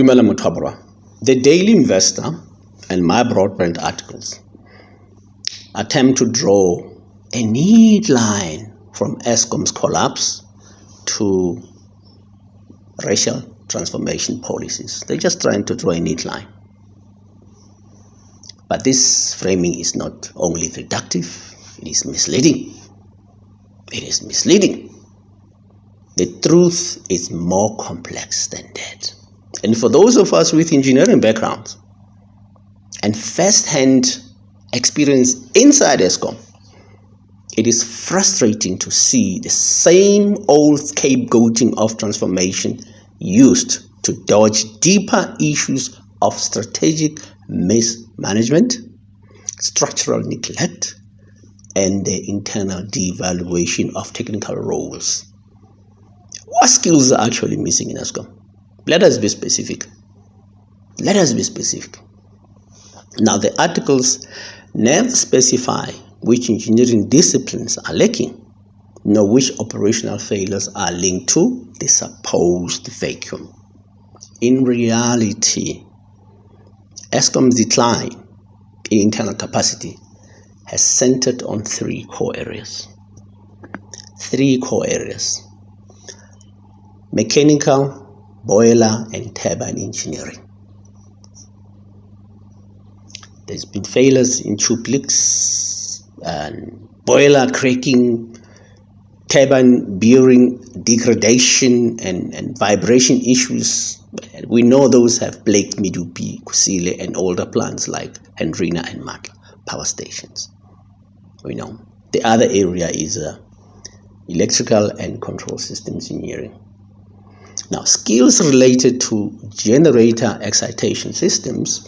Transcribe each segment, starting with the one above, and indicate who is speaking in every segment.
Speaker 1: Dumela Muthabra. The Daily Investor and my broadband articles attempt to draw a neat line from Eskom's collapse to racial transformation policies. They're just trying to draw a neat line. But this framing is not only reductive, it is misleading. It is misleading. The truth is more complex than that. And for those of us with engineering backgrounds and first-hand experience inside Eskom, it is frustrating to see the same old scapegoating of transformation used to dodge deeper issues of strategic mismanagement, structural neglect, and the internal devaluation of technical roles. What skills are actually missing in Eskom? Let us be specific. Now, the articles never specify which engineering disciplines are lacking, nor which operational failures are linked to the supposed vacuum. In reality, Eskom's decline in internal capacity has centered on three core areas. Mechanical, boiler, and turbine engineering. There's been failures in tube leaks, and boiler cracking, turbine bearing degradation, and vibration issues. We know those have plagued Medupi, Kusile, and older plants like Hendrina and Matla power stations. We know. The other area is electrical and control systems engineering. Now, skills related to generator excitation systems,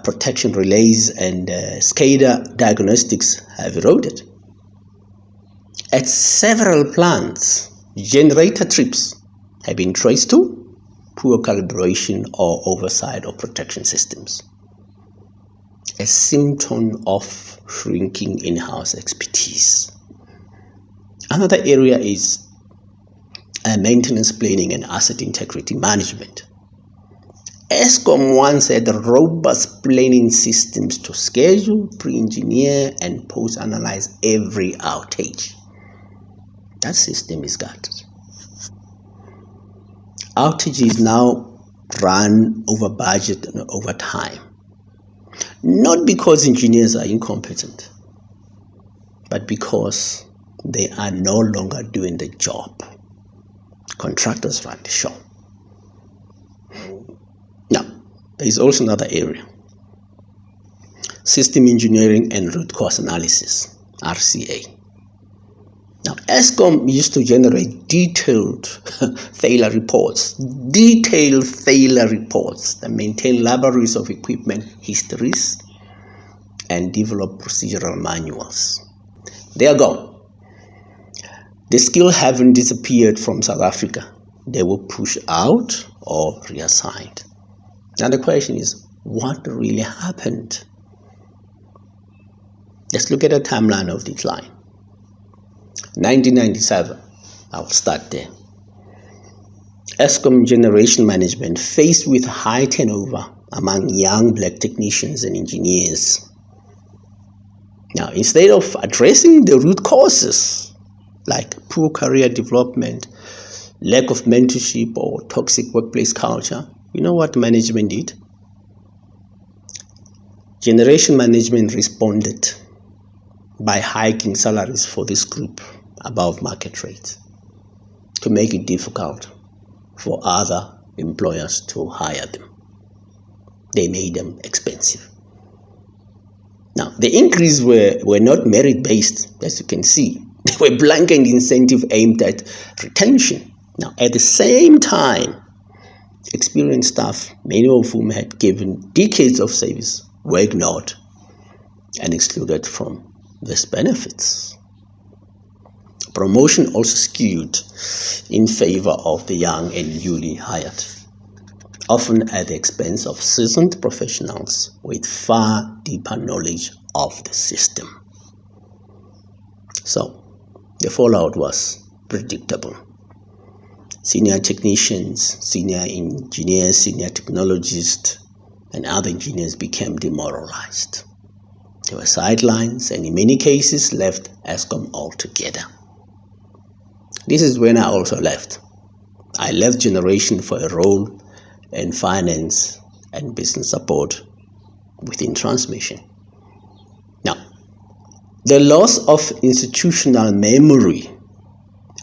Speaker 1: protection relays, and SCADA diagnostics have eroded. At several plants, generator trips have been traced to poor calibration or oversight of protection systems, a symptom of shrinking in-house expertise. Another area is maintenance planning and asset integrity management. Eskom once had robust planning systems to schedule, pre-engineer, and post-analyze every outage. That system is gutted. Outages now run over budget and over time. Not because engineers are incompetent, but because they are no longer doing the job. Contractors run the show. Now, there is also another area. System engineering and root cause analysis, RCA. Now, Eskom used to generate detailed failure reports that maintain libraries of equipment histories and develop procedural manuals. They are gone. The skills haven't disappeared from South Africa. They were pushed out or reassigned. Now the question is, what really happened? Let's look at a timeline of decline. 1997, I'll start there. Eskom generation management faced with high turnover among young black technicians and engineers. Now, instead of addressing the root causes, like poor career development, lack of mentorship, or toxic workplace culture, you know what management did? Generation management responded by hiking salaries for this group above market rates to make it difficult for other employers to hire them. They made them expensive. Now, the increase were not merit-based, as you can see. They were blanket incentive aimed at retention. Now, at the same time, experienced staff, many of whom had given decades of service, were ignored and excluded from these benefits. Promotion also skewed in favor of the young and newly hired, often at the expense of seasoned professionals with far deeper knowledge of the system. So, the fallout was predictable. Senior technicians, senior engineers, senior technologists, and other engineers became demoralized. They were sidelines and in many cases left Eskom altogether. This is when I also left. I left Generation for a role in finance and business support within transmission. Now, the loss of institutional memory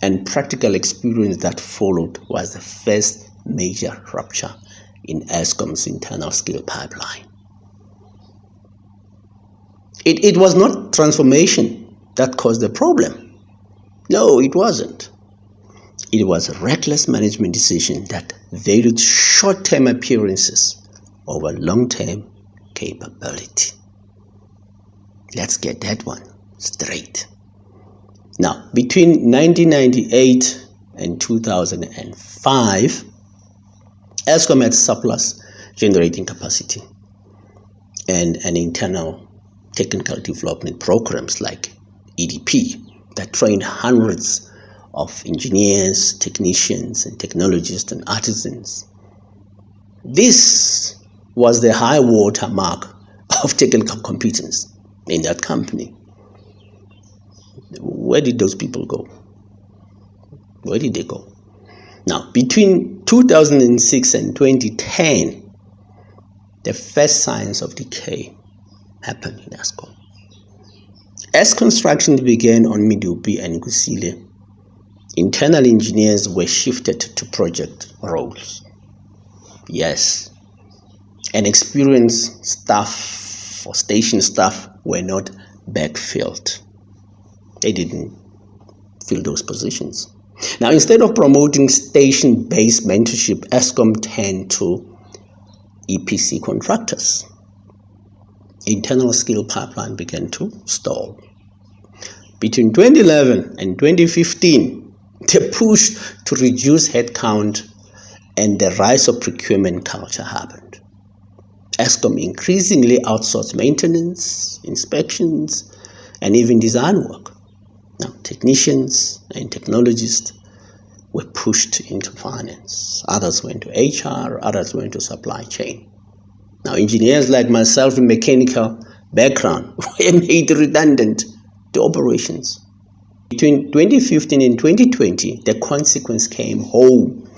Speaker 1: and practical experience that followed was the first major rupture in Eskom's internal skill pipeline. It was not transformation that caused the problem. No, it wasn't. It was a reckless management decision that valued short-term appearances over long-term capability. Let's get that one straight. Now, between 1998 and 2005, Eskom had surplus generating capacity and an internal technical development programs like EDP that trained hundreds of engineers, technicians, and technologists and artisans. This was the high water mark of technical competence in that company. Where did those people go? Where did they go? Now, between 2006 and 2010, the first signs of decay happened in Eskom. As construction began on Medupi and Kusile, internal engineers were shifted to project roles. Yes, and experienced staff or station staff were not backfilled. They didn't fill those positions. Now, instead of promoting station-based mentorship, Eskom turned to EPC contractors. Internal skill pipeline began to stall. Between 2011 and 2015, the push to reduce headcount and the rise of procurement culture happened. Eskom increasingly outsourced maintenance, inspections, and even design work. Now, technicians and technologists were pushed into finance. Others went to HR, others went to supply chain. Now, engineers like myself in mechanical background were made redundant to operations. Between 2015 and 2020, the consequence came home.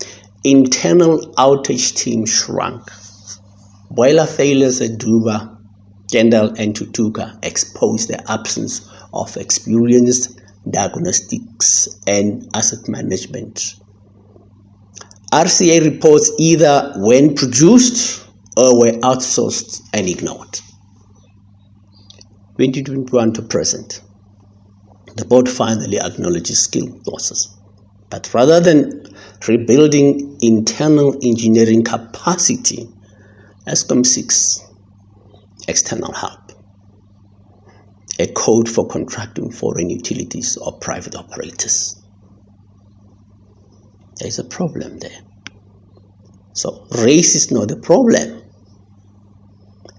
Speaker 1: Internal outage team shrunk. Boiler failures at Duba, Kendal, and Tutuka exposed the absence of experienced diagnostics and asset management. RCA reports either weren't produced or were outsourced and ignored. 2021 to present, the board finally acknowledges skill losses. But rather than rebuilding internal engineering capacity, Eskom seeks external help. A code for contracting foreign utilities or private operators. There's a problem there. So race is not the problem.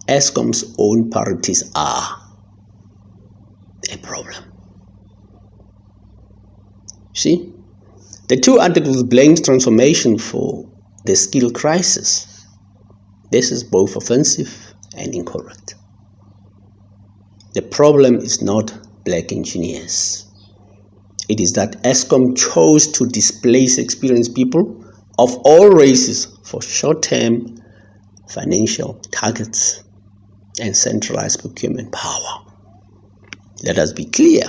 Speaker 1: Eskom's own priorities are a problem. See, the two articles blame transformation for the skill crisis. This is both offensive and incorrect. The problem is not black engineers. It is that Eskom chose to displace experienced people of all races for short-term financial targets and centralized procurement power. Let us be clear.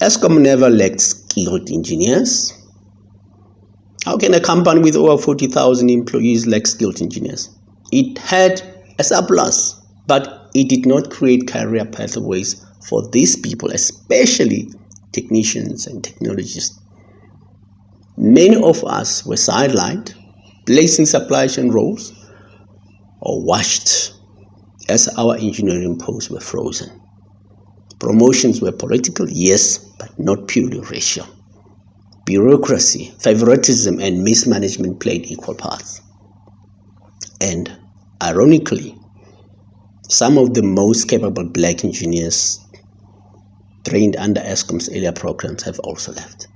Speaker 1: Eskom never lacked skilled engineers. How can a company with over 40,000 employees lack skilled engineers? It had a surplus, but it did not create career pathways for these people, especially technicians and technologists. Many of us were sidelined, placed in supply chain roles, or watched as our engineering posts were frozen. Promotions were political, yes, but not purely racial. Bureaucracy, favoritism, and mismanagement played equal parts. And ironically, some of the most capable black engineers trained under Eskom's earlier programs have also left.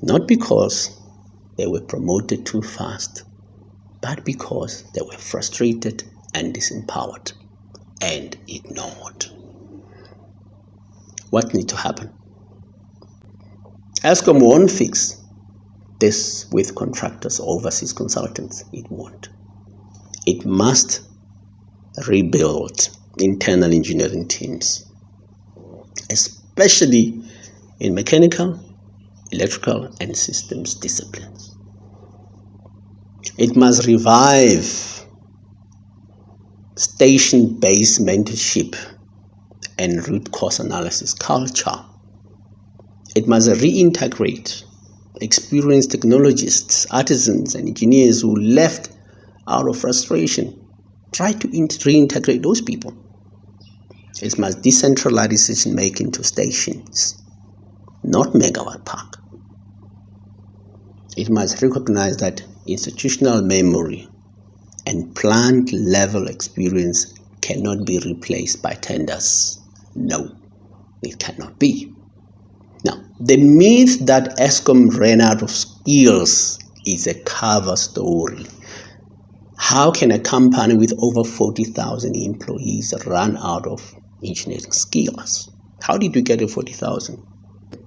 Speaker 1: Not because they were promoted too fast, but because they were frustrated and disempowered and ignored. What needs to happen? Eskom won't fix this with contractors or overseas consultants. It won't. It must rebuild internal engineering teams, especially in mechanical, electrical, and systems disciplines. It must revive station-based mentorship and root cause analysis culture. It must reintegrate experienced technologists, artisans, and engineers who left out of frustration. Try to reintegrate those people. It must decentralize decision-making to stations, not megawatt park. It must recognize that institutional memory and plant-level experience cannot be replaced by tenders. No, it cannot be. Now, the myth that Eskom ran out of skills is a cover story. How can a company with over 40,000 employees run out of engineering skills? How did we get to 40,000?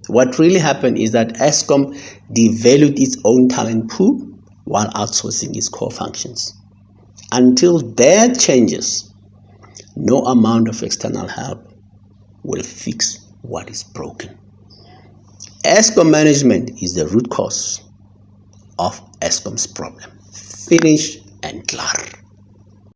Speaker 1: What really happened is that Eskom devalued its own talent pool while outsourcing its core functions. Until that changes, no amount of external help will fix what is broken. Eskom management is the root cause of Eskom's problem. Finish and clear.